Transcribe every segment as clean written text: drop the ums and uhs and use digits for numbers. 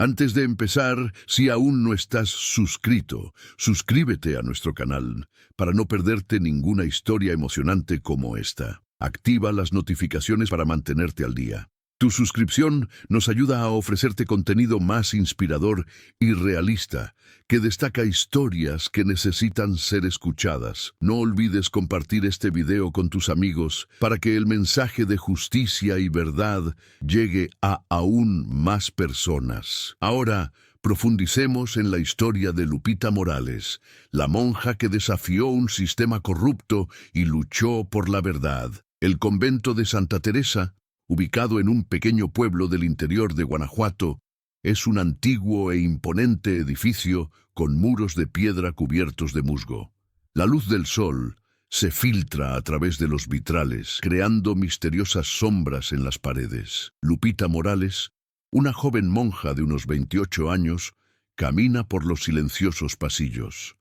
Antes de empezar, si aún no estás suscrito, suscríbete a nuestro canal para no perderte ninguna historia emocionante como esta. Activa las notificaciones para mantenerte al día. Tu suscripción nos ayuda a ofrecerte contenido más inspirador y realista, que destaca historias que necesitan ser escuchadas. No olvides compartir este video con tus amigos para que el mensaje de justicia y verdad llegue a aún más personas. Ahora, profundicemos en la historia de Lupita Morales, la monja que desafió un sistema corrupto y luchó por la verdad. El convento de Santa Teresa, ubicado en un pequeño pueblo del interior de Guanajuato, es un antiguo e imponente edificio con muros de piedra cubiertos de musgo. La luz del sol se filtra a través de los vitrales, creando misteriosas sombras en las paredes. Lupita Morales, una joven monja de unos 28 años, camina por los silenciosos pasillos.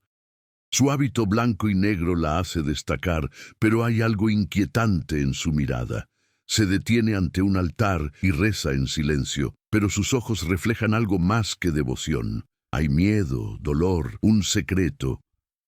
Su hábito blanco y negro la hace destacar, pero hay algo inquietante en su mirada. Se detiene ante un altar y reza en silencio, pero sus ojos reflejan algo más que devoción. Hay miedo, dolor, un secreto.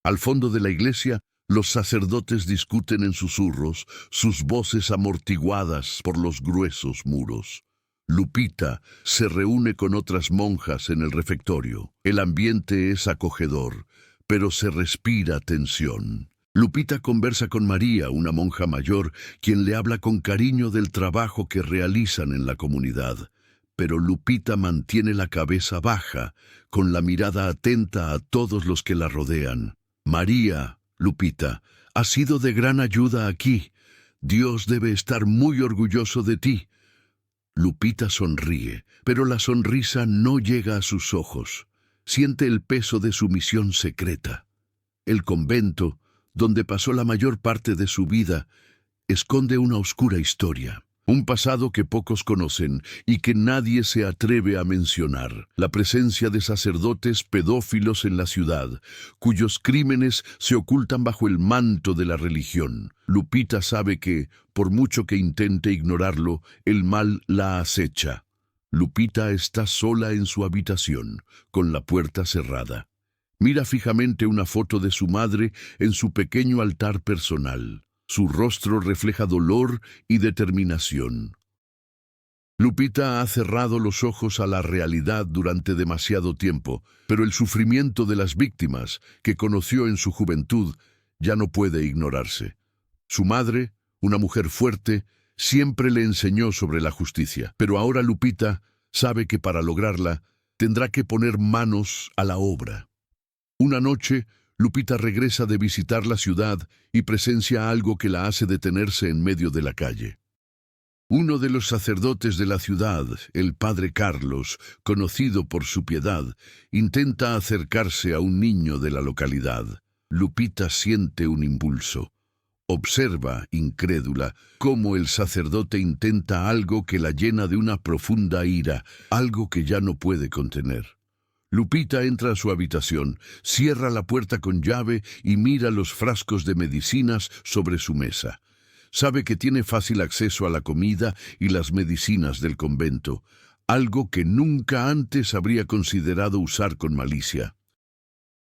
Al fondo de la iglesia, los sacerdotes discuten en susurros, sus voces amortiguadas por los gruesos muros. Lupita se reúne con otras monjas en el refectorio. El ambiente es acogedor, pero se respira tensión. Lupita conversa con María, una monja mayor, quien le habla con cariño del trabajo que realizan en la comunidad. Pero Lupita mantiene la cabeza baja, con la mirada atenta a todos los que la rodean. María, Lupita, has sido de gran ayuda aquí. Dios debe estar muy orgulloso de ti. Lupita sonríe, pero la sonrisa no llega a sus ojos. Siente el peso de su misión secreta. El convento, donde pasó la mayor parte de su vida, esconde una oscura historia. Un pasado que pocos conocen y que nadie se atreve a mencionar. La presencia de sacerdotes pedófilos en la ciudad, cuyos crímenes se ocultan bajo el manto de la religión. Lupita sabe que, por mucho que intente ignorarlo, el mal la acecha. Lupita está sola en su habitación, con la puerta cerrada. Mira fijamente una foto de su madre en su pequeño altar personal. Su rostro refleja dolor y determinación. Lupita ha cerrado los ojos a la realidad durante demasiado tiempo, pero el sufrimiento de las víctimas, que conoció en su juventud, ya no puede ignorarse. Su madre, una mujer fuerte, siempre le enseñó sobre la justicia, pero ahora Lupita sabe que para lograrla tendrá que poner manos a la obra. Una noche, Lupita regresa de visitar la ciudad y presencia algo que la hace detenerse en medio de la calle. Uno de los sacerdotes de la ciudad, el padre Carlos, conocido por su piedad, intenta acercarse a un niño de la localidad. Lupita siente un impulso. Observa, incrédula, cómo el sacerdote intenta algo que la llena de una profunda ira, algo que ya no puede contener. Lupita entra a su habitación, cierra la puerta con llave y mira los frascos de medicinas sobre su mesa. Sabe que tiene fácil acceso a la comida y las medicinas del convento, algo que nunca antes habría considerado usar con malicia.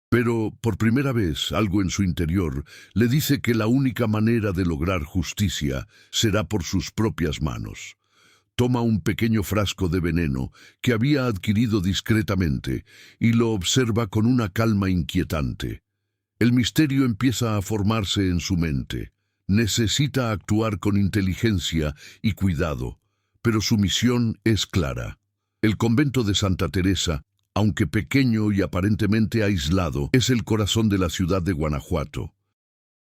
Pero, por primera vez, algo en su interior le dice que la única manera de lograr justicia será por sus propias manos. Toma un pequeño frasco de veneno que había adquirido discretamente y lo observa con una calma inquietante. El misterio empieza a formarse en su mente. Necesita actuar con inteligencia y cuidado, pero su misión es clara. El convento de Santa Teresa, aunque pequeño y aparentemente aislado, es el corazón de la ciudad de Guanajuato.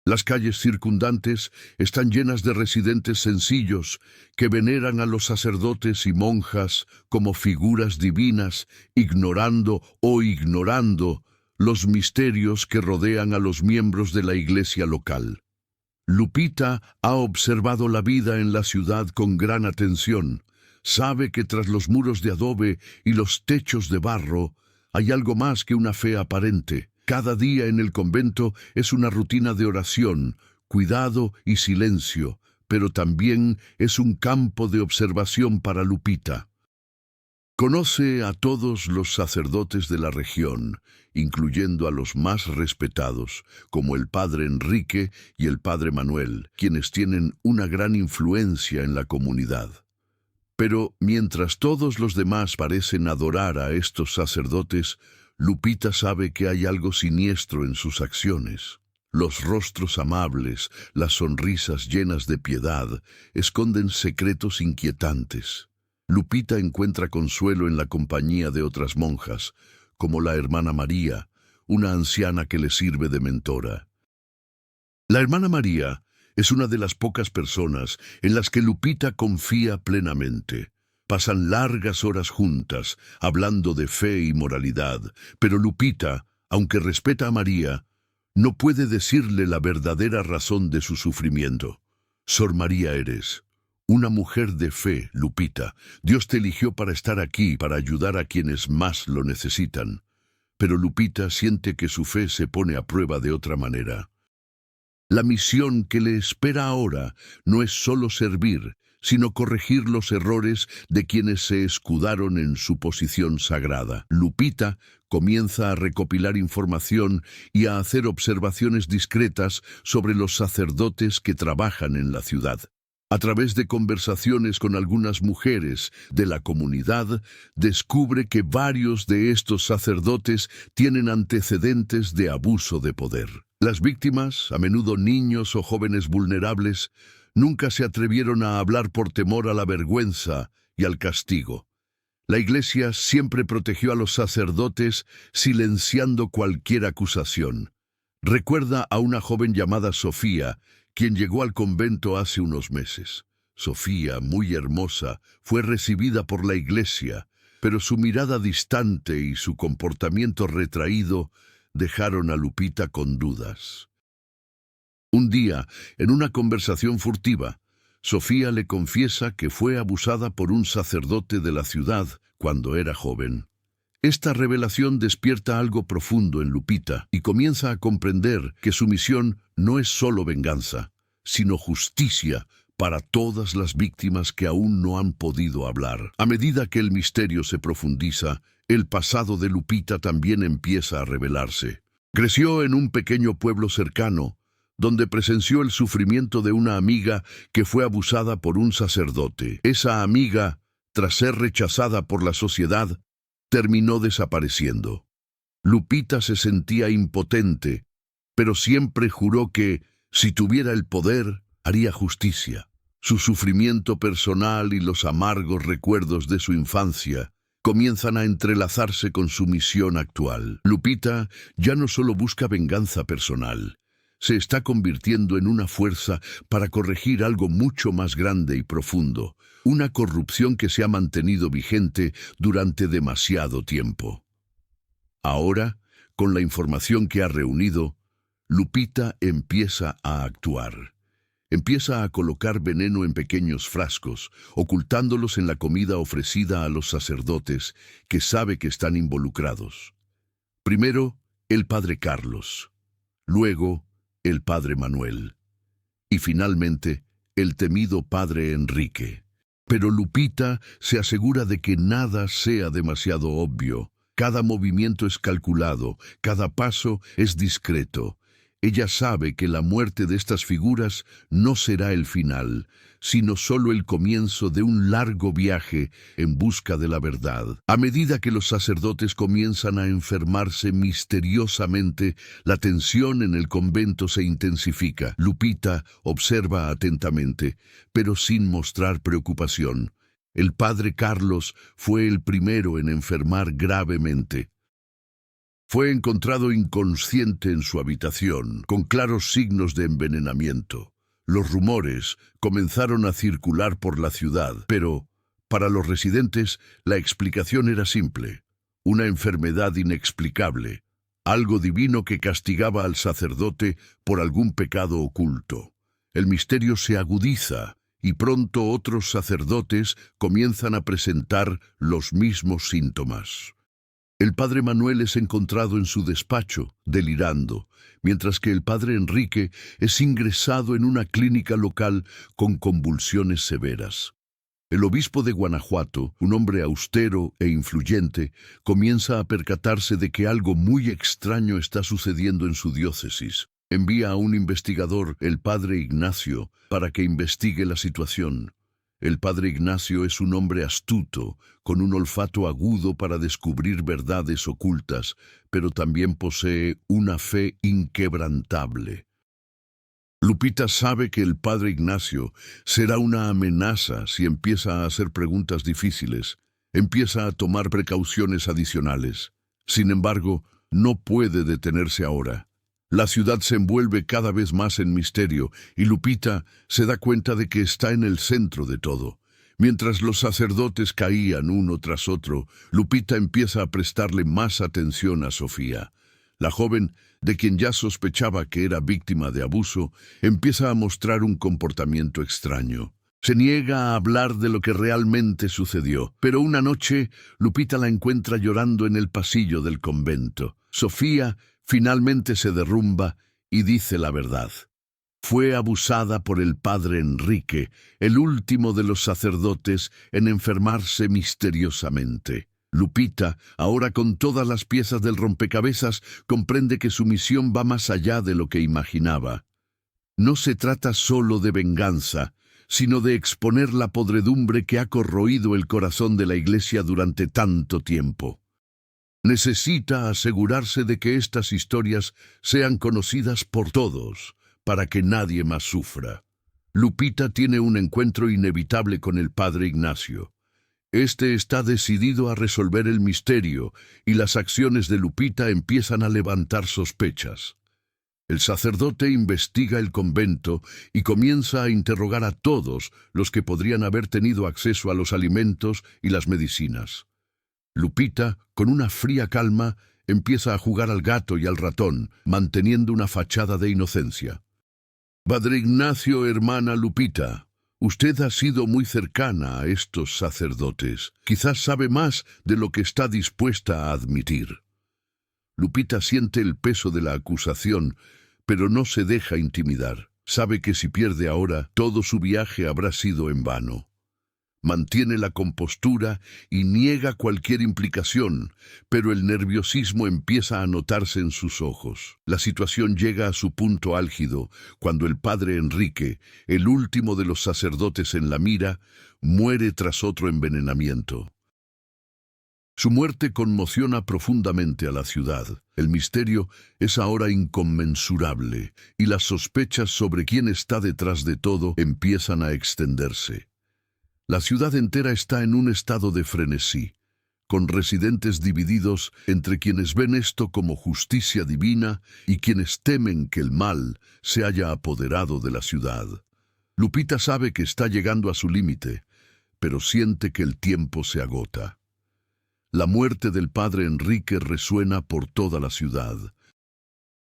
Las calles circundantes están llenas de residentes sencillos que veneran a los sacerdotes y monjas como figuras divinas, ignorando los misterios que rodean a los miembros de la iglesia local. Lupita ha observado la vida en la ciudad con gran atención. Sabe que tras los muros de adobe y los techos de barro hay algo más que una fe aparente. Cada día en el convento es una rutina de oración, cuidado y silencio, pero también es un campo de observación para Lupita. Conoce a todos los sacerdotes de la región, incluyendo a los más respetados, como el padre Enrique y el padre Manuel, quienes tienen una gran influencia en la comunidad. Pero mientras todos los demás parecen adorar a estos sacerdotes, Lupita sabe que hay algo siniestro en sus acciones. Los rostros amables, las sonrisas llenas de piedad, esconden secretos inquietantes. Lupita encuentra consuelo en la compañía de otras monjas, como la hermana María, una anciana que le sirve de mentora. La hermana María es una de las pocas personas en las que Lupita confía plenamente. Pasan largas horas juntas, hablando de fe y moralidad, pero Lupita, aunque respeta a María, no puede decirle la verdadera razón de su sufrimiento. Sor María eres una mujer de fe, Lupita. Dios te eligió para estar aquí, para ayudar a quienes más lo necesitan. Pero Lupita siente que su fe se pone a prueba de otra manera. La misión que le espera ahora no es solo servir, sino corregir los errores de quienes se escudaron en su posición sagrada. Lupita comienza a recopilar información y a hacer observaciones discretas sobre los sacerdotes que trabajan en la ciudad. A través de conversaciones con algunas mujeres de la comunidad, descubre que varios de estos sacerdotes tienen antecedentes de abuso de poder. Las víctimas, a menudo niños o jóvenes vulnerables, nunca se atrevieron a hablar por temor a la vergüenza y al castigo. La Iglesia siempre protegió a los sacerdotes, silenciando cualquier acusación. Recuerda a una joven llamada Sofía, quien llegó al convento hace unos meses. Sofía, muy hermosa, fue recibida por la Iglesia, pero su mirada distante y su comportamiento retraído dejaron a Lupita con dudas. Un día, en una conversación furtiva, Sofía le confiesa que fue abusada por un sacerdote de la ciudad cuando era joven. Esta revelación despierta algo profundo en Lupita y comienza a comprender que su misión no es solo venganza, sino justicia para todas las víctimas que aún no han podido hablar. A medida que el misterio se profundiza, el pasado de Lupita también empieza a revelarse. Creció en un pequeño pueblo cercano, donde presenció el sufrimiento de una amiga que fue abusada por un sacerdote. Esa amiga, tras ser rechazada por la sociedad, terminó desapareciendo. Lupita se sentía impotente, pero siempre juró que, si tuviera el poder, haría justicia. Su sufrimiento personal y los amargos recuerdos de su infancia comienzan a entrelazarse con su misión actual. Lupita ya no solo busca venganza personal, se está convirtiendo en una fuerza para corregir algo mucho más grande y profundo, una corrupción que se ha mantenido vigente durante demasiado tiempo. Ahora, con la información que ha reunido, Lupita empieza a actuar. Empieza a colocar veneno en pequeños frascos, ocultándolos en la comida ofrecida a los sacerdotes que sabe que están involucrados. Primero, el padre Carlos. Luego, el padre Manuel. Y finalmente, el temido padre Enrique. Pero Lupita se asegura de que nada sea demasiado obvio. Cada movimiento es calculado, cada paso es discreto. Ella sabe que la muerte de estas figuras no será el final, sino solo el comienzo de un largo viaje en busca de la verdad. A medida que los sacerdotes comienzan a enfermarse misteriosamente, la tensión en el convento se intensifica. Lupita observa atentamente, pero sin mostrar preocupación. El padre Carlos fue el primero en enfermar gravemente. Fue encontrado inconsciente en su habitación, con claros signos de envenenamiento. Los rumores comenzaron a circular por la ciudad, pero, para los residentes, la explicación era simple: una enfermedad inexplicable, algo divino que castigaba al sacerdote por algún pecado oculto. El misterio se agudiza, y pronto otros sacerdotes comienzan a presentar los mismos síntomas. El padre Manuel es encontrado en su despacho, delirando, mientras que el padre Enrique es ingresado en una clínica local con convulsiones severas. El obispo de Guanajuato, un hombre austero e influyente, comienza a percatarse de que algo muy extraño está sucediendo en su diócesis. Envía a un investigador, el padre Ignacio, para que investigue la situación. El padre Ignacio es un hombre astuto, con un olfato agudo para descubrir verdades ocultas, pero también posee una fe inquebrantable. Lupita sabe que el padre Ignacio será una amenaza si empieza a hacer preguntas difíciles, empieza a tomar precauciones adicionales. Sin embargo, no puede detenerse ahora. La ciudad se envuelve cada vez más en misterio y Lupita se da cuenta de que está en el centro de todo. Mientras los sacerdotes caían uno tras otro, Lupita empieza a prestarle más atención a Sofía. La joven, de quien ya sospechaba que era víctima de abuso, empieza a mostrar un comportamiento extraño. Se niega a hablar de lo que realmente sucedió, pero una noche Lupita la encuentra llorando en el pasillo del convento. Sofía finalmente se derrumba y dice la verdad. Fue abusada por el padre Enrique, el último de los sacerdotes en enfermarse misteriosamente. Lupita, ahora con todas las piezas del rompecabezas, comprende que su misión va más allá de lo que imaginaba. No se trata solo de venganza, sino de exponer la podredumbre que ha corroído el corazón de la Iglesia durante tanto tiempo. Necesita asegurarse de que estas historias sean conocidas por todos, para que nadie más sufra. Lupita tiene un encuentro inevitable con el padre Ignacio. Este está decidido a resolver el misterio y las acciones de Lupita empiezan a levantar sospechas. El sacerdote investiga el convento y comienza a interrogar a todos los que podrían haber tenido acceso a los alimentos y las medicinas. Lupita, con una fría calma, empieza a jugar al gato y al ratón, manteniendo una fachada de inocencia. Padre Ignacio, hermana Lupita, usted ha sido muy cercana a estos sacerdotes. Quizás sabe más de lo que está dispuesta a admitir. Lupita siente el peso de la acusación, pero no se deja intimidar. Sabe que si pierde ahora, todo su viaje habrá sido en vano. Mantiene la compostura y niega cualquier implicación, pero el nerviosismo empieza a notarse en sus ojos. La situación llega a su punto álgido cuando el padre Enrique, el último de los sacerdotes en la mira, muere tras otro envenenamiento. Su muerte conmociona profundamente a la ciudad. El misterio es ahora inconmensurable y las sospechas sobre quién está detrás de todo empiezan a extenderse. La ciudad entera está en un estado de frenesí, con residentes divididos entre quienes ven esto como justicia divina y quienes temen que el mal se haya apoderado de la ciudad. Lupita sabe que está llegando a su límite, pero siente que el tiempo se agota. La muerte del padre Enrique resuena por toda la ciudad.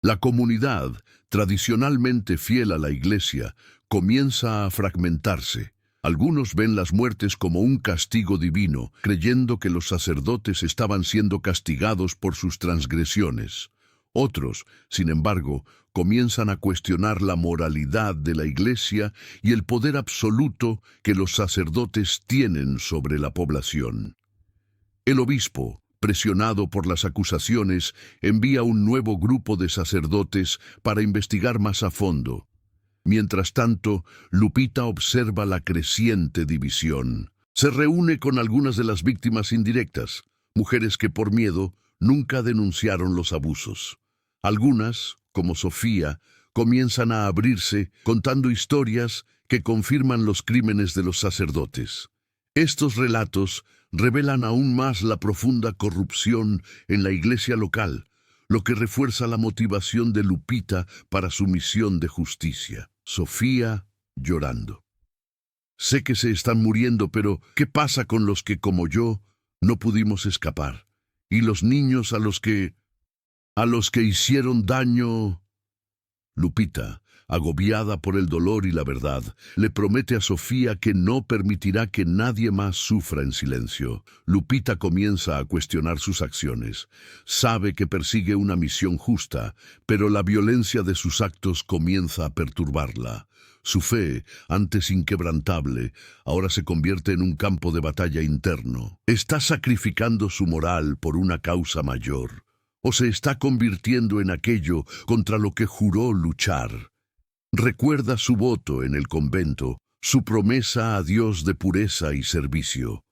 La comunidad, tradicionalmente fiel a la Iglesia, comienza a fragmentarse. Algunos ven las muertes como un castigo divino, creyendo que los sacerdotes estaban siendo castigados por sus transgresiones. Otros, sin embargo, comienzan a cuestionar la moralidad de la Iglesia y el poder absoluto que los sacerdotes tienen sobre la población. El obispo, presionado por las acusaciones, envía un nuevo grupo de sacerdotes para investigar más a fondo. Mientras tanto, Lupita observa la creciente división. Se reúne con algunas de las víctimas indirectas, mujeres que por miedo nunca denunciaron los abusos. Algunas, como Sofía, comienzan a abrirse contando historias que confirman los crímenes de los sacerdotes. Estos relatos revelan aún más la profunda corrupción en la iglesia local, lo que refuerza la motivación de Lupita para su misión de justicia. Sofía llorando. Sé que se están muriendo, pero ¿qué pasa con los que, como yo, no pudimos escapar? Y los niños a los que hicieron daño. Lupita, agobiada por el dolor y la verdad, le promete a Sofía que no permitirá que nadie más sufra en silencio. Lupita comienza a cuestionar sus acciones. Sabe que persigue una misión justa, pero la violencia de sus actos comienza a perturbarla. Su fe, antes inquebrantable, ahora se convierte en un campo de batalla interno. ¿Está sacrificando su moral por una causa mayor? ¿O se está convirtiendo en aquello contra lo que juró luchar? Recuerda su voto en el convento, su promesa a Dios de pureza y servicio.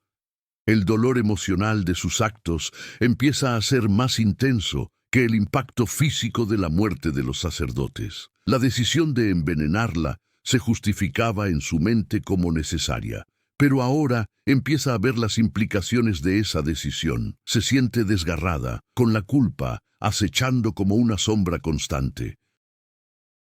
El dolor emocional de sus actos empieza a ser más intenso que el impacto físico de la muerte de los sacerdotes. La decisión de envenenarla se justificaba en su mente como necesaria, pero ahora empieza a ver las implicaciones de esa decisión. Se siente desgarrada, con la culpa acechando como una sombra constante.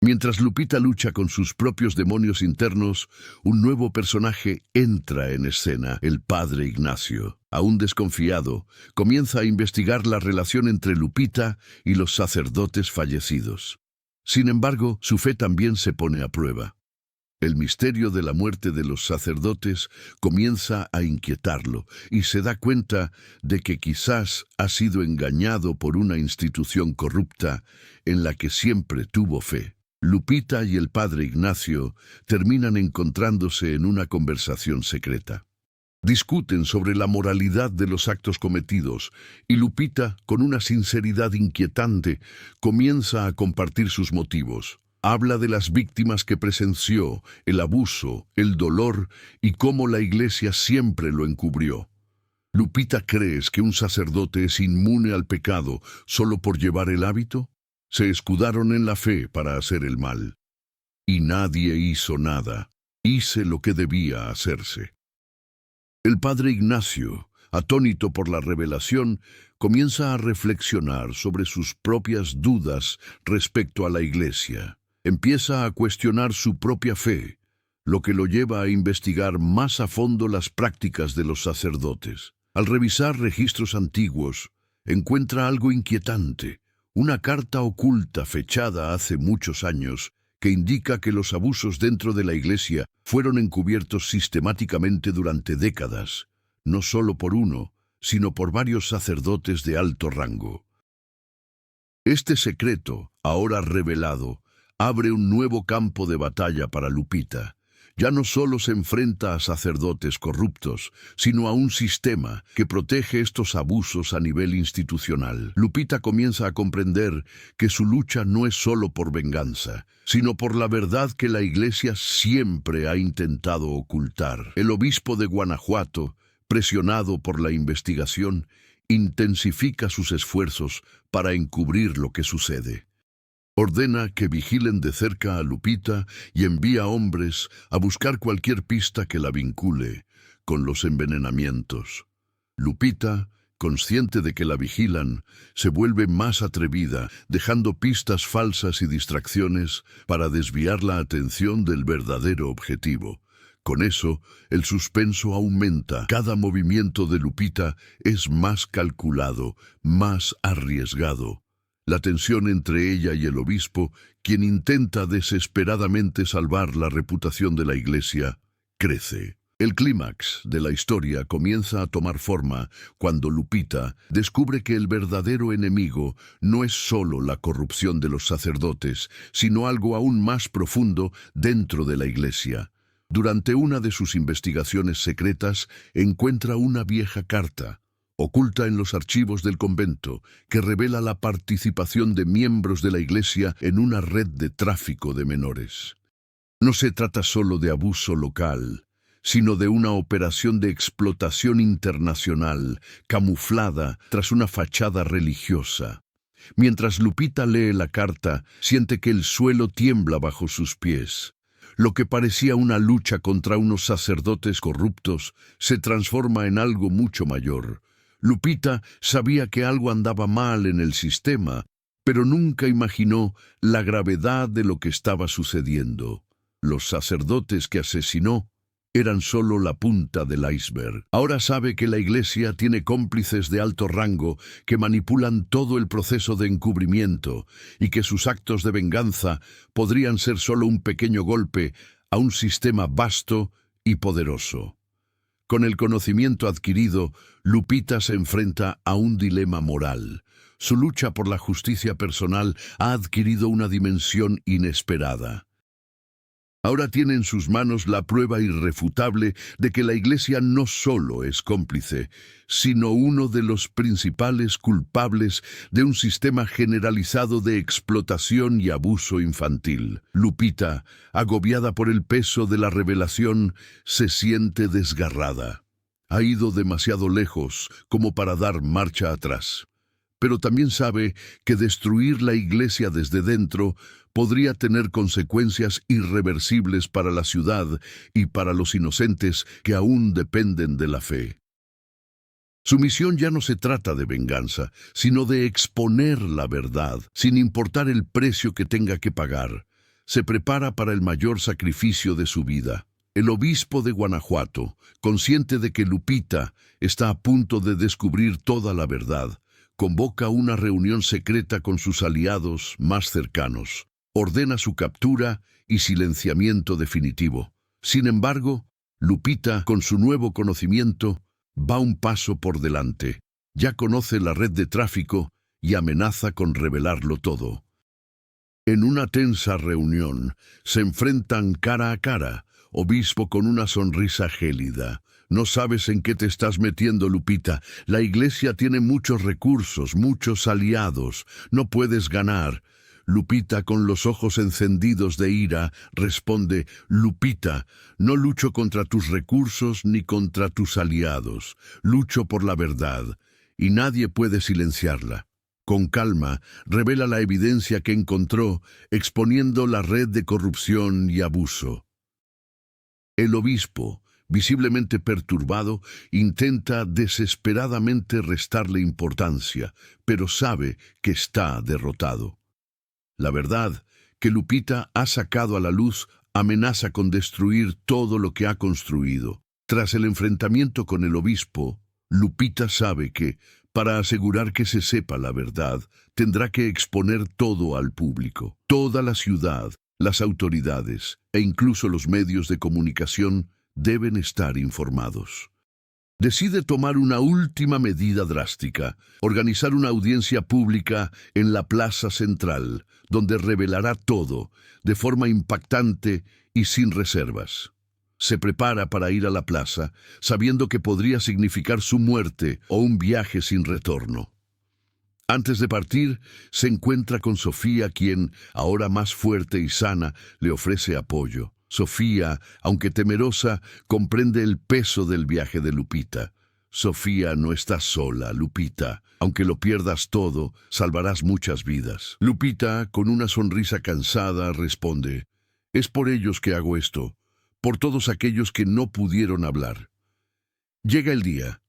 Mientras Lupita lucha con sus propios demonios internos, un nuevo personaje entra en escena, el padre Ignacio. Aún desconfiado, comienza a investigar la relación entre Lupita y los sacerdotes fallecidos. Sin embargo, su fe también se pone a prueba. El misterio de la muerte de los sacerdotes comienza a inquietarlo y se da cuenta de que quizás ha sido engañado por una institución corrupta en la que siempre tuvo fe. Lupita y el padre Ignacio terminan encontrándose en una conversación secreta. Discuten sobre la moralidad de los actos cometidos y Lupita, con una sinceridad inquietante, comienza a compartir sus motivos. Habla de las víctimas que presenció, el abuso, el dolor y cómo la Iglesia siempre lo encubrió. Lupita, ¿crees que un sacerdote es inmune al pecado solo por llevar el hábito? Se escudaron en la fe para hacer el mal. Y nadie hizo nada. Hice lo que debía hacerse. El padre Ignacio, atónito por la revelación, comienza a reflexionar sobre sus propias dudas respecto a la Iglesia. Empieza a cuestionar su propia fe, lo que lo lleva a investigar más a fondo las prácticas de los sacerdotes. Al revisar registros antiguos, encuentra algo inquietante. Una carta oculta fechada hace muchos años que indica que los abusos dentro de la Iglesia fueron encubiertos sistemáticamente durante décadas, no solo por uno, sino por varios sacerdotes de alto rango. Este secreto, ahora revelado, abre un nuevo campo de batalla para Lupita. Ya no solo se enfrenta a sacerdotes corruptos, sino a un sistema que protege estos abusos a nivel institucional. Lupita comienza a comprender que su lucha no es solo por venganza, sino por la verdad que la Iglesia siempre ha intentado ocultar. El obispo de Guanajuato, presionado por la investigación, intensifica sus esfuerzos para encubrir lo que sucede. Ordena que vigilen de cerca a Lupita y envía hombres a buscar cualquier pista que la vincule con los envenenamientos. Lupita, consciente de que la vigilan, se vuelve más atrevida, dejando pistas falsas y distracciones para desviar la atención del verdadero objetivo. Con eso, el suspenso aumenta. Cada movimiento de Lupita es más calculado, más arriesgado. La tensión entre ella y el obispo, quien intenta desesperadamente salvar la reputación de la Iglesia, crece. El clímax de la historia comienza a tomar forma cuando Lupita descubre que el verdadero enemigo no es solo la corrupción de los sacerdotes, sino algo aún más profundo dentro de la Iglesia. Durante una de sus investigaciones secretas, encuentra una vieja carta oculta en los archivos del convento, que revela la participación de miembros de la Iglesia en una red de tráfico de menores. No se trata solo de abuso local, sino de una operación de explotación internacional, camuflada tras una fachada religiosa. Mientras Lupita lee la carta, siente que el suelo tiembla bajo sus pies. Lo que parecía una lucha contra unos sacerdotes corruptos se transforma en algo mucho mayor. Lupita sabía que algo andaba mal en el sistema, pero nunca imaginó la gravedad de lo que estaba sucediendo. Los sacerdotes que asesinó eran solo la punta del iceberg. Ahora sabe que la Iglesia tiene cómplices de alto rango que manipulan todo el proceso de encubrimiento y que sus actos de venganza podrían ser solo un pequeño golpe a un sistema vasto y poderoso. Con el conocimiento adquirido, Lupita se enfrenta a un dilema moral. Su lucha por la justicia personal ha adquirido una dimensión inesperada. Ahora tiene en sus manos la prueba irrefutable de que la Iglesia no solo es cómplice, sino uno de los principales culpables de un sistema generalizado de explotación y abuso infantil. Lupita, agobiada por el peso de la revelación, se siente desgarrada. Ha ido demasiado lejos como para dar marcha atrás. Pero también sabe que destruir la Iglesia desde dentro podría tener consecuencias irreversibles para la ciudad y para los inocentes que aún dependen de la fe. Su misión ya no se trata de venganza, sino de exponer la verdad, sin importar el precio que tenga que pagar. Se prepara para el mayor sacrificio de su vida. El obispo de Guanajuato, consciente de que Lupita está a punto de descubrir toda la verdad, convoca una reunión secreta con sus aliados más cercanos. Ordena su captura y silenciamiento definitivo. Sin embargo, Lupita, con su nuevo conocimiento, va un paso por delante. Ya conoce la red de tráfico y amenaza con revelarlo todo. En una tensa reunión, se enfrentan cara a cara, obispo con una sonrisa gélida. No sabes en qué te estás metiendo, Lupita. La Iglesia tiene muchos recursos, muchos aliados. No puedes ganar. Lupita, con los ojos encendidos de ira, responde: Lupita, no lucho contra tus recursos ni contra tus aliados. Lucho por la verdad, y nadie puede silenciarla. Con calma, revela la evidencia que encontró, exponiendo la red de corrupción y abuso. El obispo, visiblemente perturbado, intenta desesperadamente restarle importancia, pero sabe que está derrotado. La verdad que Lupita ha sacado a la luz amenaza con destruir todo lo que ha construido. Tras el enfrentamiento con el obispo, Lupita sabe que, para asegurar que se sepa la verdad, tendrá que exponer todo al público. Toda la ciudad, las autoridades e incluso los medios de comunicación deben estar informados. Decide tomar una última medida drástica: organizar una audiencia pública en la plaza central, donde revelará todo, de forma impactante y sin reservas. Se prepara para ir a la plaza, sabiendo que podría significar su muerte o un viaje sin retorno. Antes de partir, se encuentra con Sofía, quien, ahora más fuerte y sana, le ofrece apoyo. Sofía, aunque temerosa, comprende el peso del viaje de Lupita. Sofía, no estás sola, Lupita. Aunque lo pierdas todo, salvarás muchas vidas. Lupita, con una sonrisa cansada, responde: es por ellos que hago esto, por todos aquellos que no pudieron hablar. Llega el día.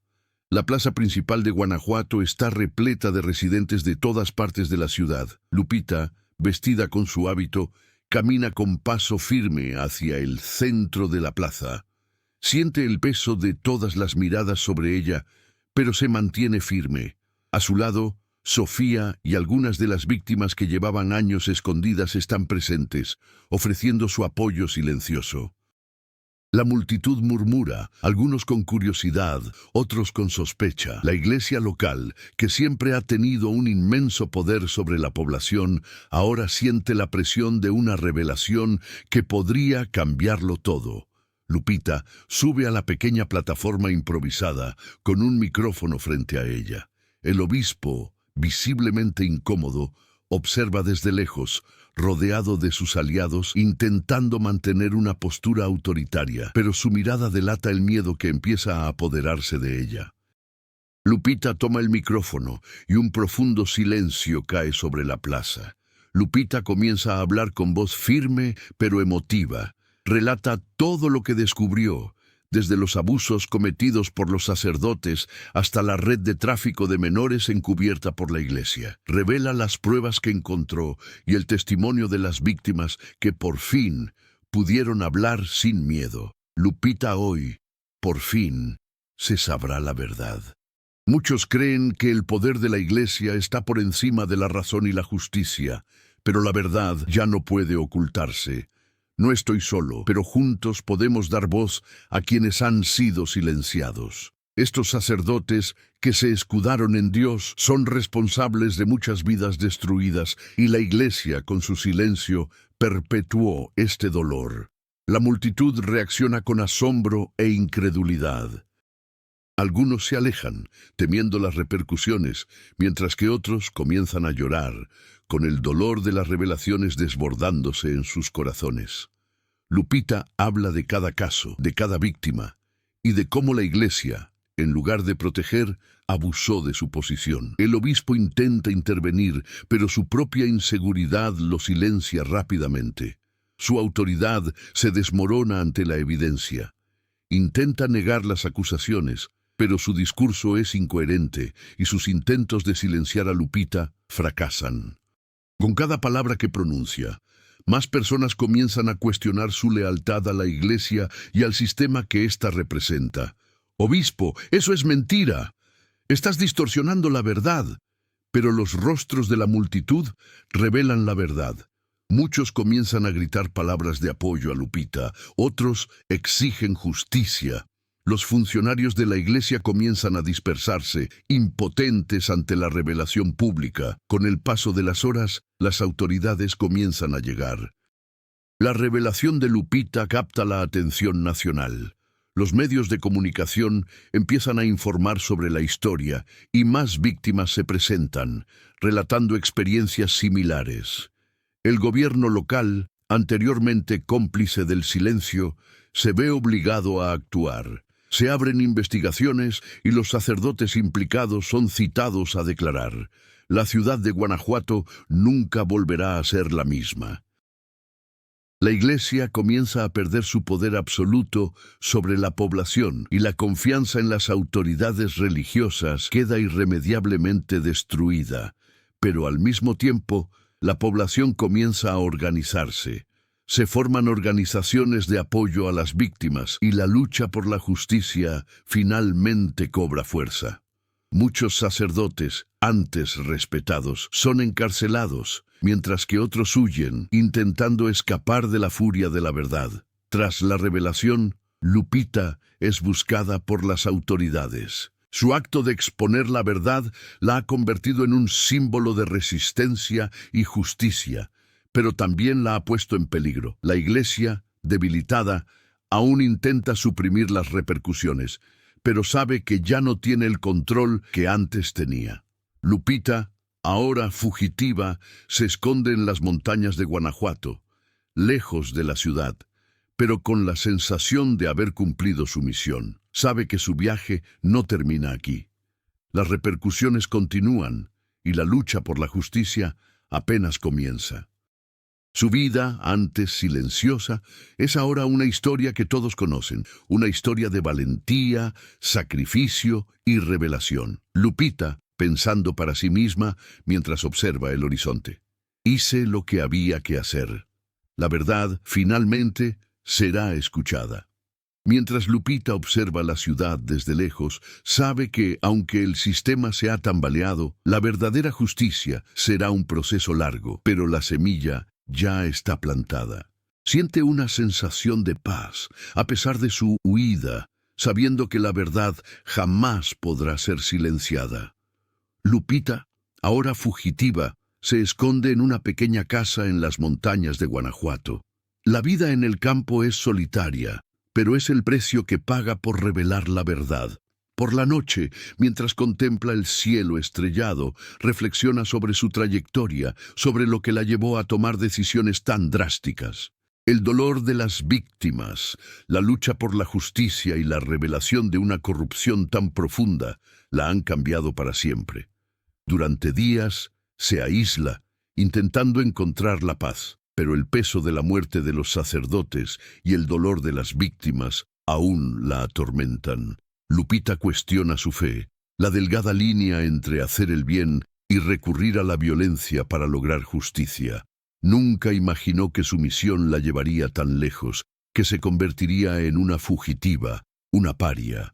La plaza principal de Guanajuato está repleta de residentes de todas partes de la ciudad. Lupita, vestida con su hábito, camina con paso firme hacia el centro de la plaza. Siente el peso de todas las miradas sobre ella, pero se mantiene firme. A su lado, Sofía y algunas de las víctimas que llevaban años escondidas están presentes, ofreciendo su apoyo silencioso. La multitud murmura, algunos con curiosidad, otros con sospecha. La iglesia local, que siempre ha tenido un inmenso poder sobre la población, ahora siente la presión de una revelación que podría cambiarlo todo. Lupita sube a la pequeña plataforma improvisada, con un micrófono frente a ella. El obispo, visiblemente incómodo, observa desde lejos, rodeado de sus aliados, intentando mantener una postura autoritaria, pero su mirada delata el miedo que empieza a apoderarse de ella. Lupita toma el micrófono y un profundo silencio cae sobre la plaza. Lupita comienza a hablar con voz firme pero emotiva. Relata todo lo que descubrió, desde los abusos cometidos por los sacerdotes hasta la red de tráfico de menores encubierta por la iglesia. Revela las pruebas que encontró y el testimonio de las víctimas que por fin pudieron hablar sin miedo. Lupita, hoy, por fin, se sabrá la verdad. Muchos creen que el poder de la iglesia está por encima de la razón y la justicia, pero la verdad ya no puede ocultarse. No estoy solo, pero juntos podemos dar voz a quienes han sido silenciados. Estos sacerdotes que se escudaron en Dios son responsables de muchas vidas destruidas, y la Iglesia, con su silencio, perpetuó este dolor. La multitud reacciona con asombro e incredulidad. Algunos se alejan, temiendo las repercusiones, mientras que otros comienzan a llorar, con el dolor de las revelaciones desbordándose en sus corazones. Lupita habla de cada caso, de cada víctima, y de cómo la Iglesia, en lugar de proteger, abusó de su posición. El obispo intenta intervenir, pero su propia inseguridad lo silencia rápidamente. Su autoridad se desmorona ante la evidencia. Intenta negar las acusaciones, pero su discurso es incoherente y sus intentos de silenciar a Lupita fracasan. Con cada palabra que pronuncia, más personas comienzan a cuestionar su lealtad a la Iglesia y al sistema que ésta representa. «Obispo, eso es mentira. Estás distorsionando la verdad». Pero los rostros de la multitud revelan la verdad. Muchos comienzan a gritar palabras de apoyo a Lupita, otros exigen justicia. Los funcionarios de la Iglesia comienzan a dispersarse, impotentes ante la revelación pública. Con el paso de las horas, las autoridades comienzan a llegar. La revelación de Lupita capta la atención nacional. Los medios de comunicación empiezan a informar sobre la historia y más víctimas se presentan, relatando experiencias similares. El gobierno local, anteriormente cómplice del silencio, se ve obligado a actuar. Se abren investigaciones y los sacerdotes implicados son citados a declarar. La ciudad de Guanajuato nunca volverá a ser la misma. La Iglesia comienza a perder su poder absoluto sobre la población y la confianza en las autoridades religiosas queda irremediablemente destruida. Pero al mismo tiempo, la población comienza a organizarse. Se forman organizaciones de apoyo a las víctimas y la lucha por la justicia finalmente cobra fuerza. Muchos sacerdotes, antes respetados, son encarcelados, mientras que otros huyen, intentando escapar de la furia de la verdad. Tras la revelación, Lupita es buscada por las autoridades. Su acto de exponer la verdad la ha convertido en un símbolo de resistencia y justicia, pero también la ha puesto en peligro. La Iglesia, debilitada, aún intenta suprimir las repercusiones, pero sabe que ya no tiene el control que antes tenía. Lupita, ahora fugitiva, se esconde en las montañas de Guanajuato, lejos de la ciudad, pero con la sensación de haber cumplido su misión. Sabe que su viaje no termina aquí. Las repercusiones continúan y la lucha por la justicia apenas comienza. Su vida, antes silenciosa, es ahora una historia que todos conocen, una historia de valentía, sacrificio y revelación. Lupita, pensando para sí misma mientras observa el horizonte. Hice lo que había que hacer. La verdad, finalmente, será escuchada. Mientras Lupita observa la ciudad desde lejos, sabe que, aunque el sistema se ha tambaleado, la verdadera justicia será un proceso largo, pero la semilla ya está plantada. Siente una sensación de paz, a pesar de su huida, sabiendo que la verdad jamás podrá ser silenciada. Lupita, ahora fugitiva, se esconde en una pequeña casa en las montañas de Guanajuato. La vida en el campo es solitaria, pero es el precio que paga por revelar la verdad. Por la noche, mientras contempla el cielo estrellado, reflexiona sobre su trayectoria, sobre lo que la llevó a tomar decisiones tan drásticas. El dolor de las víctimas, la lucha por la justicia y la revelación de una corrupción tan profunda la han cambiado para siempre. Durante días se aísla, intentando encontrar la paz, pero el peso de la muerte de los sacerdotes y el dolor de las víctimas aún la atormentan. Lupita cuestiona su fe, la delgada línea entre hacer el bien y recurrir a la violencia para lograr justicia. Nunca imaginó que su misión la llevaría tan lejos, que se convertiría en una fugitiva, una paria.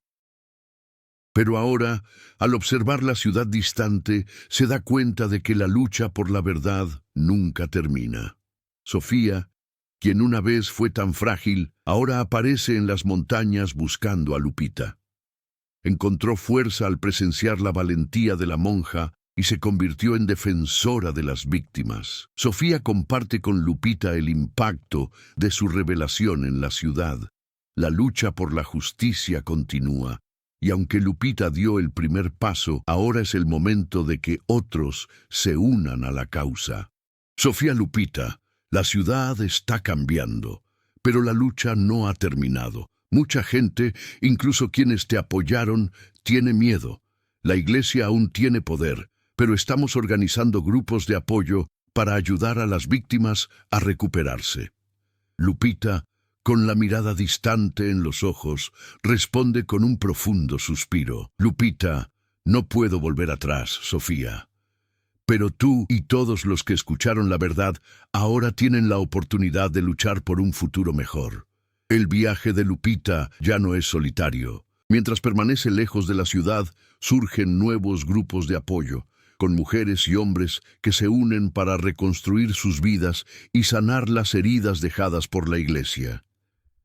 Pero ahora, al observar la ciudad distante, se da cuenta de que la lucha por la verdad nunca termina. Sofía, quien una vez fue tan frágil, ahora aparece en las montañas buscando a Lupita. Encontró fuerza al presenciar la valentía de la monja y se convirtió en defensora de las víctimas. Sofía comparte con Lupita el impacto de su revelación en la ciudad. La lucha por la justicia continúa, y aunque Lupita dio el primer paso, ahora es el momento de que otros se unan a la causa. Sofía Lupita, la ciudad está cambiando, pero la lucha no ha terminado. Mucha gente, incluso quienes te apoyaron, tiene miedo. La iglesia aún tiene poder, pero estamos organizando grupos de apoyo para ayudar a las víctimas a recuperarse. Lupita, con la mirada distante en los ojos, responde con un profundo suspiro. Lupita, no puedo volver atrás, Sofía. Pero tú y todos los que escucharon la verdad ahora tienen la oportunidad de luchar por un futuro mejor. El viaje de Lupita ya no es solitario. Mientras permanece lejos de la ciudad, surgen nuevos grupos de apoyo, con mujeres y hombres que se unen para reconstruir sus vidas y sanar las heridas dejadas por la iglesia.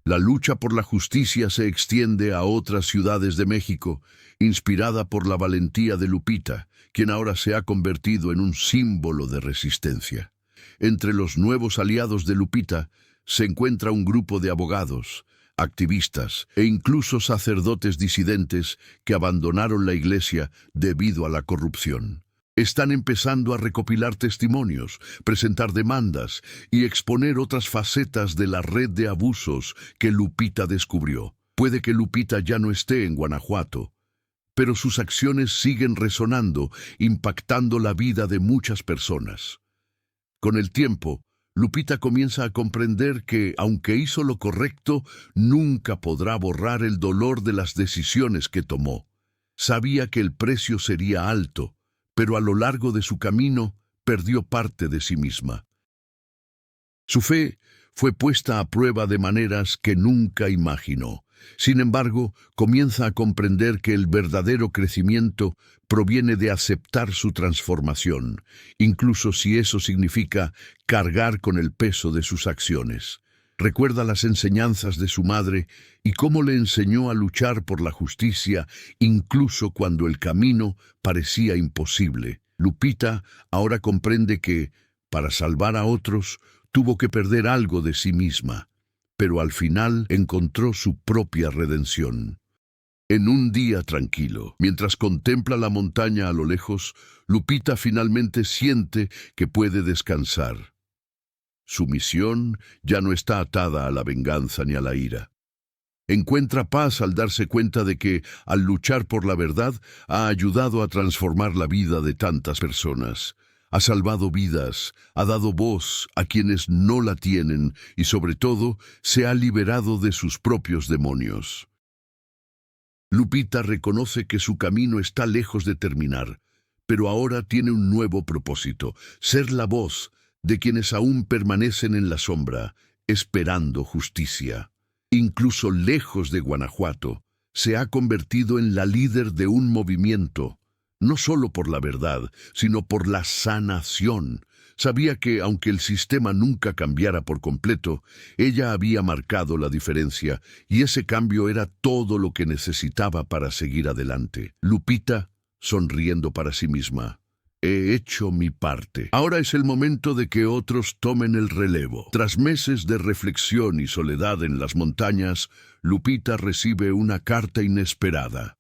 La lucha por la justicia se extiende a otras ciudades de México, inspirada por la valentía de Lupita, quien ahora se ha convertido en un símbolo de resistencia. Entre los nuevos aliados de Lupita se encuentra un grupo de abogados, activistas e incluso sacerdotes disidentes que abandonaron la iglesia debido a la corrupción. Están empezando a recopilar testimonios, presentar demandas y exponer otras facetas de la red de abusos que Lupita descubrió. Puede que Lupita ya no esté en Guanajuato, pero sus acciones siguen resonando, impactando la vida de muchas personas. Con el tiempo, Lupita comienza a comprender que, aunque hizo lo correcto, nunca podrá borrar el dolor de las decisiones que tomó. Sabía que el precio sería alto, pero a lo largo de su camino perdió parte de sí misma. Su fe fue puesta a prueba de maneras que nunca imaginó. Sin embargo, comienza a comprender que el verdadero crecimiento proviene de aceptar su transformación, incluso si eso significa cargar con el peso de sus acciones. Recuerda las enseñanzas de su madre y cómo le enseñó a luchar por la justicia, incluso cuando el camino parecía imposible. Lupita ahora comprende que, para salvar a otros, tuvo que perder algo de sí misma, pero al final encontró su propia redención. En un día tranquilo, mientras contempla la montaña a lo lejos, Lupita finalmente siente que puede descansar. Su misión ya no está atada a la venganza ni a la ira. Encuentra paz al darse cuenta de que, al luchar por la verdad, ha ayudado a transformar la vida de tantas personas. Ha salvado vidas, ha dado voz a quienes no la tienen y, sobre todo, se ha liberado de sus propios demonios. Lupita reconoce que su camino está lejos de terminar, pero ahora tiene un nuevo propósito: ser la voz de quienes aún permanecen en la sombra, esperando justicia. Incluso lejos de Guanajuato, se ha convertido en la líder de un movimiento, no solo por la verdad, sino por la sanación. Sabía que, aunque el sistema nunca cambiara por completo, ella había marcado la diferencia, y ese cambio era todo lo que necesitaba para seguir adelante. Lupita, sonriendo para sí misma: he hecho mi parte. Ahora es el momento de que otros tomen el relevo. Tras meses de reflexión y soledad en las montañas, Lupita recibe una carta inesperada.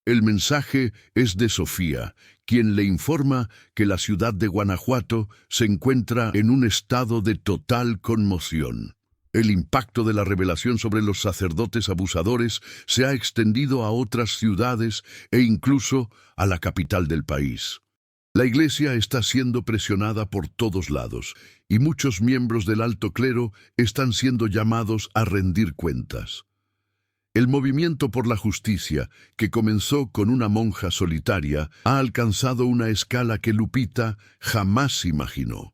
El mensaje es de Sofía, quien le informa que la ciudad de Guanajuato se encuentra en un estado de total conmoción. El impacto de la revelación sobre los sacerdotes abusadores se ha extendido a otras ciudades e incluso a la capital del país. La iglesia está siendo presionada por todos lados, y muchos miembros del alto clero están siendo llamados a rendir cuentas. El movimiento por la justicia, que comenzó con una monja solitaria, ha alcanzado una escala que Lupita jamás imaginó.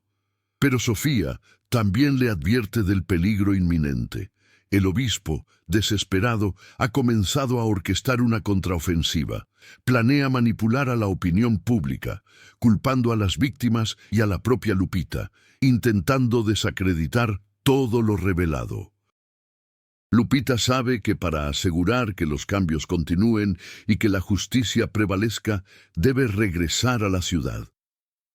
Pero Sofía también le advierte del peligro inminente. El obispo, desesperado, ha comenzado a orquestar una contraofensiva. Planea manipular a la opinión pública, culpando a las víctimas y a la propia Lupita, intentando desacreditar todo lo revelado. Lupita sabe que para asegurar que los cambios continúen y que la justicia prevalezca, debe regresar a la ciudad.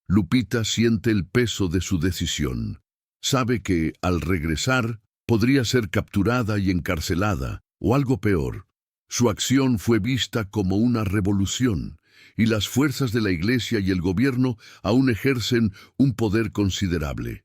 Lupita siente el peso de su decisión. Sabe que, al regresar, podría ser capturada y encarcelada, o algo peor. Su acción fue vista como una revolución, y las fuerzas de la Iglesia y el gobierno aún ejercen un poder considerable.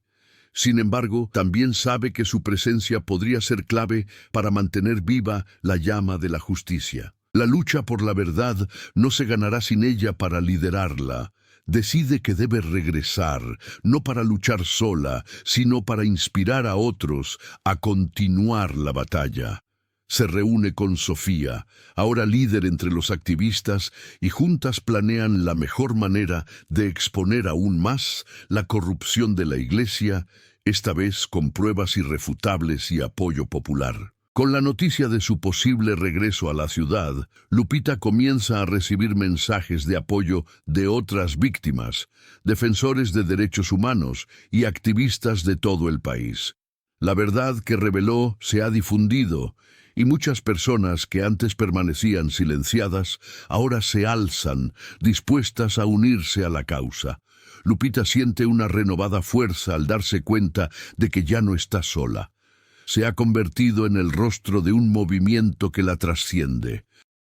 Sin embargo, también sabe que su presencia podría ser clave para mantener viva la llama de la justicia. La lucha por la verdad no se ganará sin ella para liderarla. Decide que debe regresar, no para luchar sola, sino para inspirar a otros a continuar la batalla. Se reúne con Sofía, ahora líder entre los activistas, y juntas planean la mejor manera de exponer aún más la corrupción de la Iglesia, esta vez con pruebas irrefutables y apoyo popular. Con la noticia de su posible regreso a la ciudad, Lupita comienza a recibir mensajes de apoyo de otras víctimas, defensores de derechos humanos y activistas de todo el país. La verdad que reveló se ha difundido, y muchas personas que antes permanecían silenciadas ahora se alzan, dispuestas a unirse a la causa. Lupita siente una renovada fuerza al darse cuenta de que ya no está sola. Se ha convertido en el rostro de un movimiento que la trasciende.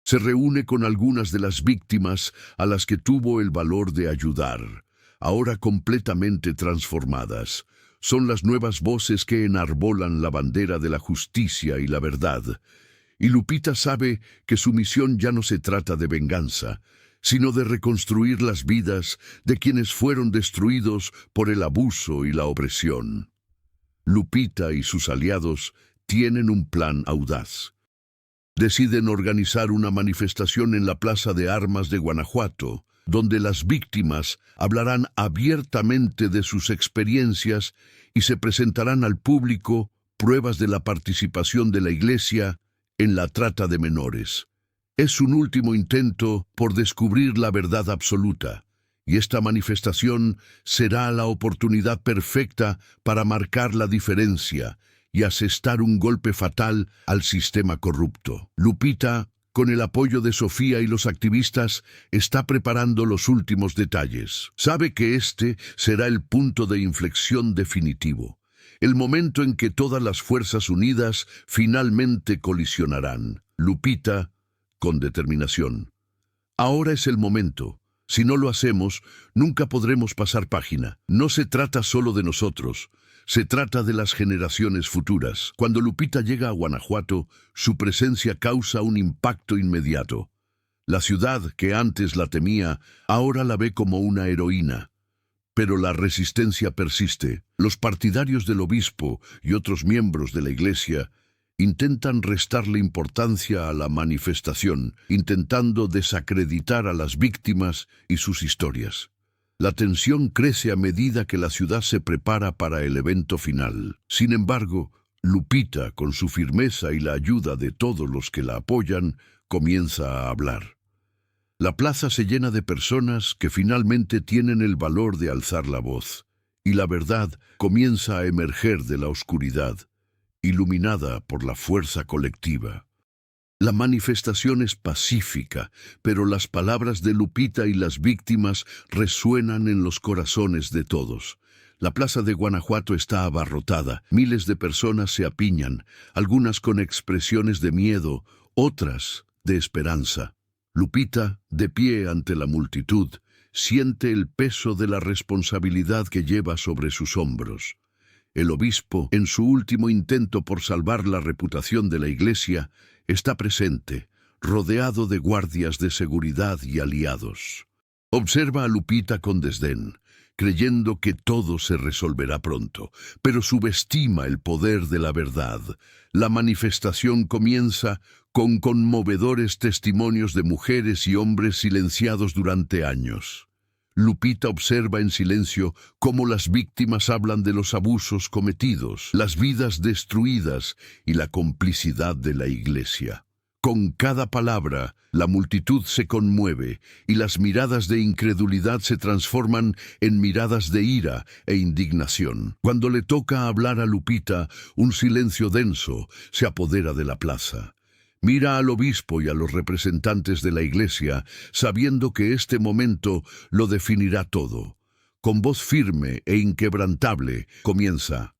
Se reúne con algunas de las víctimas a las que tuvo el valor de ayudar, ahora completamente transformadas. Son las nuevas voces que enarbolan la bandera de la justicia y la verdad. Y Lupita sabe que su misión ya no se trata de venganza, sino de reconstruir las vidas de quienes fueron destruidos por el abuso y la opresión. Lupita y sus aliados tienen un plan audaz. Deciden organizar una manifestación en la Plaza de Armas de Guanajuato, donde las víctimas hablarán abiertamente de sus experiencias y se presentarán al público pruebas de la participación de la Iglesia en la trata de menores. Es un último intento por descubrir la verdad absoluta, y esta manifestación será la oportunidad perfecta para marcar la diferencia y asestar un golpe fatal al sistema corrupto. Lupita, con el apoyo de Sofía y los activistas, está preparando los últimos detalles. Sabe que este será el punto de inflexión definitivo, el momento en que todas las fuerzas unidas finalmente colisionarán. Lupita, con determinación. Ahora es el momento. Si no lo hacemos, nunca podremos pasar página. No se trata solo de nosotros. Se trata de las generaciones futuras. Cuando Lupita llega a Guanajuato, su presencia causa un impacto inmediato. La ciudad, que antes la temía, ahora la ve como una heroína. Pero la resistencia persiste. Los partidarios del obispo y otros miembros de la Iglesia intentan restarle importancia a la manifestación, intentando desacreditar a las víctimas y sus historias. La tensión crece a medida que la ciudad se prepara para el evento final. Sin embargo, Lupita, con su firmeza y la ayuda de todos los que la apoyan, comienza a hablar. La plaza se llena de personas que finalmente tienen el valor de alzar la voz, y la verdad comienza a emerger de la oscuridad, iluminada por la fuerza colectiva. La manifestación es pacífica, pero las palabras de Lupita y las víctimas resuenan en los corazones de todos. La plaza de Guanajuato está abarrotada, miles de personas se apiñan, algunas con expresiones de miedo, otras de esperanza. Lupita, de pie ante la multitud, siente el peso de la responsabilidad que lleva sobre sus hombros. El obispo, en su último intento por salvar la reputación de la Iglesia, está presente, rodeado de guardias de seguridad y aliados. Observa a Lupita con desdén, creyendo que todo se resolverá pronto, pero subestima el poder de la verdad. La manifestación comienza con conmovedores testimonios de mujeres y hombres silenciados durante años. Lupita observa en silencio cómo las víctimas hablan de los abusos cometidos, las vidas destruidas y la complicidad de la Iglesia. Con cada palabra, la multitud se conmueve y las miradas de incredulidad se transforman en miradas de ira e indignación. Cuando le toca hablar a Lupita, un silencio denso se apodera de la plaza. Mira al obispo y a los representantes de la iglesia, sabiendo que este momento lo definirá todo. Con voz firme e inquebrantable, comienza: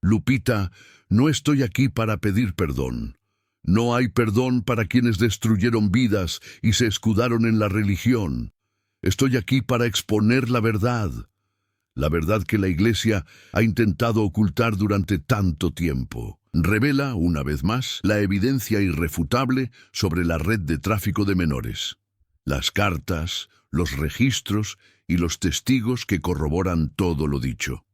Lupita, no estoy aquí para pedir perdón. No hay perdón para quienes destruyeron vidas y se escudaron en la religión. Estoy aquí para exponer la verdad que la Iglesia ha intentado ocultar durante tanto tiempo. Revela, una vez más, la evidencia irrefutable sobre la red de tráfico de menores. Las cartas, los registros y los testigos que corroboran todo lo dicho.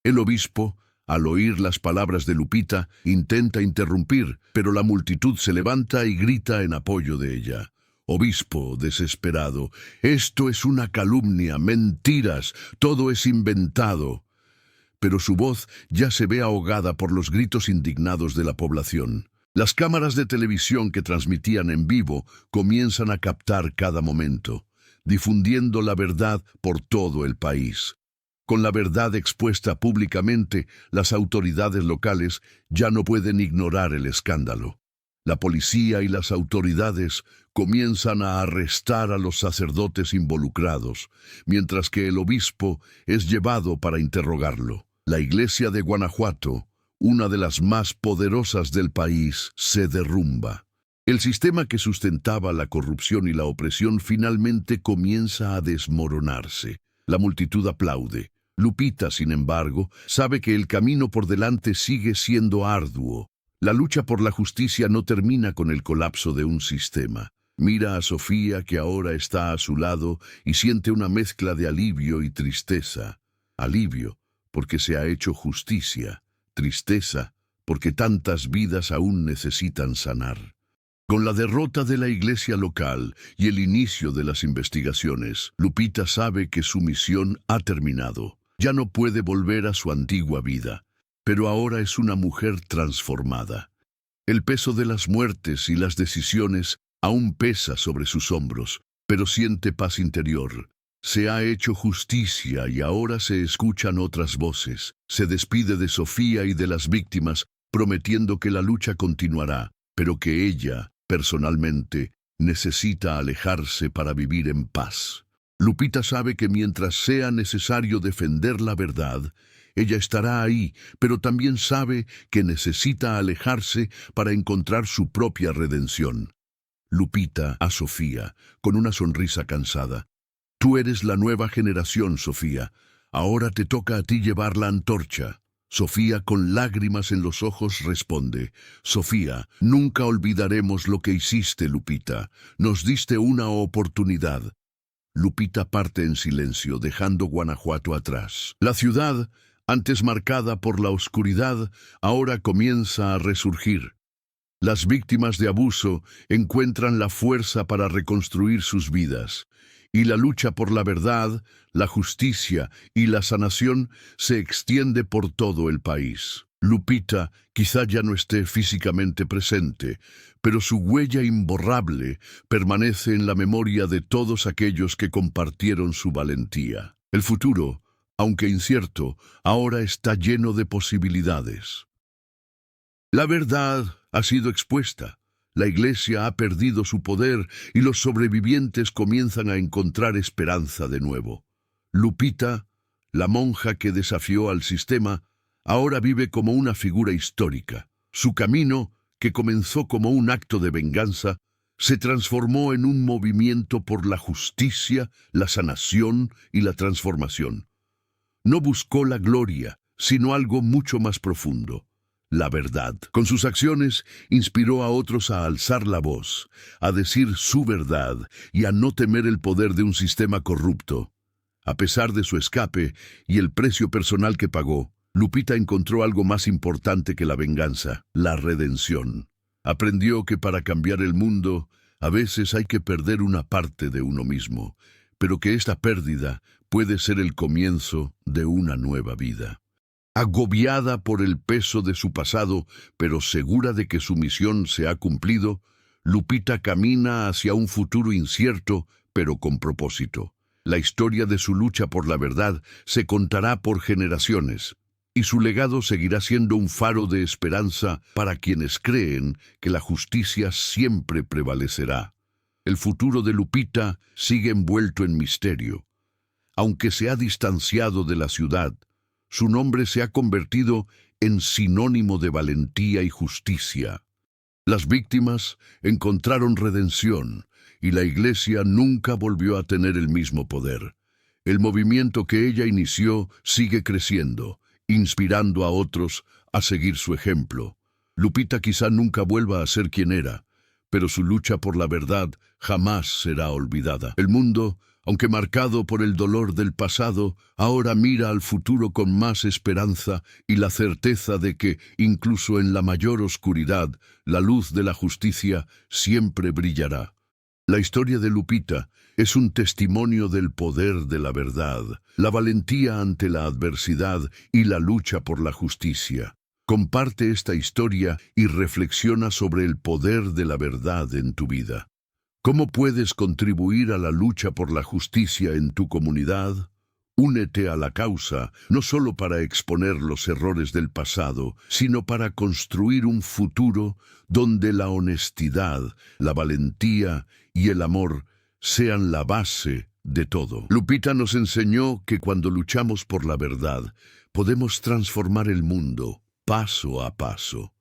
El obispo, al oír las palabras de Lupita, intenta interrumpir, pero la multitud se levanta y grita en apoyo de ella. Obispo, desesperado, esto es una calumnia, mentiras, todo es inventado. Pero su voz ya se ve ahogada por los gritos indignados de la población. Las cámaras de televisión que transmitían en vivo comienzan a captar cada momento, difundiendo la verdad por todo el país. Con la verdad expuesta públicamente, las autoridades locales ya no pueden ignorar el escándalo. La policía y las autoridades comienzan a arrestar a los sacerdotes involucrados, mientras que el obispo es llevado para interrogarlo. La iglesia de Guanajuato, una de las más poderosas del país, se derrumba. El sistema que sustentaba la corrupción y la opresión finalmente comienza a desmoronarse. La multitud aplaude. Lupita, sin embargo, sabe que el camino por delante sigue siendo arduo. La lucha por la justicia no termina con el colapso de un sistema. Mira a Sofía, que ahora está a su lado, y siente una mezcla de alivio y tristeza. Alivio, porque se ha hecho justicia. Tristeza, porque tantas vidas aún necesitan sanar. Con la derrota de la iglesia local y el inicio de las investigaciones, Lupita sabe que su misión ha terminado. Ya no puede volver a su antigua vida, pero ahora es una mujer transformada. El peso de las muertes y las decisiones aún pesa sobre sus hombros, pero siente paz interior. Se ha hecho justicia y ahora se escuchan otras voces. Se despide de Sofía y de las víctimas, prometiendo que la lucha continuará, pero que ella, personalmente, necesita alejarse para vivir en paz. Lupita sabe que mientras sea necesario defender la verdad, ella estará ahí, pero también sabe que necesita alejarse para encontrar su propia redención. Lupita a Sofía, con una sonrisa cansada. Tú eres la nueva generación, Sofía. Ahora te toca a ti llevar la antorcha. Sofía, con lágrimas en los ojos, responde: Sofía, nunca olvidaremos lo que hiciste, Lupita. Nos diste una oportunidad. Lupita parte en silencio, dejando Guanajuato atrás. La ciudad, antes marcada por la oscuridad, ahora comienza a resurgir. Las víctimas de abuso encuentran la fuerza para reconstruir sus vidas, y la lucha por la verdad, la justicia y la sanación se extiende por todo el país. Lupita quizá ya no esté físicamente presente, pero su huella imborrable permanece en la memoria de todos aquellos que compartieron su valentía. El futuro, aunque incierto, ahora está lleno de posibilidades. La verdad ha sido expuesta. La iglesia ha perdido su poder y los sobrevivientes comienzan a encontrar esperanza de nuevo. Lupita, la monja que desafió al sistema, ahora vive como una figura histórica. Su camino, que comenzó como un acto de venganza, se transformó en un movimiento por la justicia, la sanación y la transformación. No buscó la gloria, sino algo mucho más profundo: la verdad. Con sus acciones, inspiró a otros a alzar la voz, a decir su verdad y a no temer el poder de un sistema corrupto. A pesar de su escape y el precio personal que pagó, Lupita encontró algo más importante que la venganza: la redención. Aprendió que para cambiar el mundo, a veces hay que perder una parte de uno mismo, pero que esta pérdida puede ser el comienzo de una nueva vida. Agobiada por el peso de su pasado, pero segura de que su misión se ha cumplido, Lupita camina hacia un futuro incierto, pero con propósito. La historia de su lucha por la verdad se contará por generaciones, y su legado seguirá siendo un faro de esperanza para quienes creen que la justicia siempre prevalecerá. El futuro de Lupita sigue envuelto en misterio. Aunque se ha distanciado de la ciudad, su nombre se ha convertido en sinónimo de valentía y justicia. Las víctimas encontraron redención y la Iglesia nunca volvió a tener el mismo poder. El movimiento que ella inició sigue creciendo, inspirando a otros a seguir su ejemplo. Lupita quizá nunca vuelva a ser quien era, pero su lucha por la verdad jamás será olvidada. El mundo, aunque marcado por el dolor del pasado, ahora mira al futuro con más esperanza y la certeza de que, incluso en la mayor oscuridad, la luz de la justicia siempre brillará. La historia de Lupita es un testimonio del poder de la verdad, la valentía ante la adversidad y la lucha por la justicia. Comparte esta historia y reflexiona sobre el poder de la verdad en tu vida. ¿Cómo puedes contribuir a la lucha por la justicia en tu comunidad? Únete a la causa, no solo para exponer los errores del pasado, sino para construir un futuro donde la honestidad, la valentía y el amor sean la base de todo. Lupita nos enseñó que cuando luchamos por la verdad, podemos transformar el mundo paso a paso.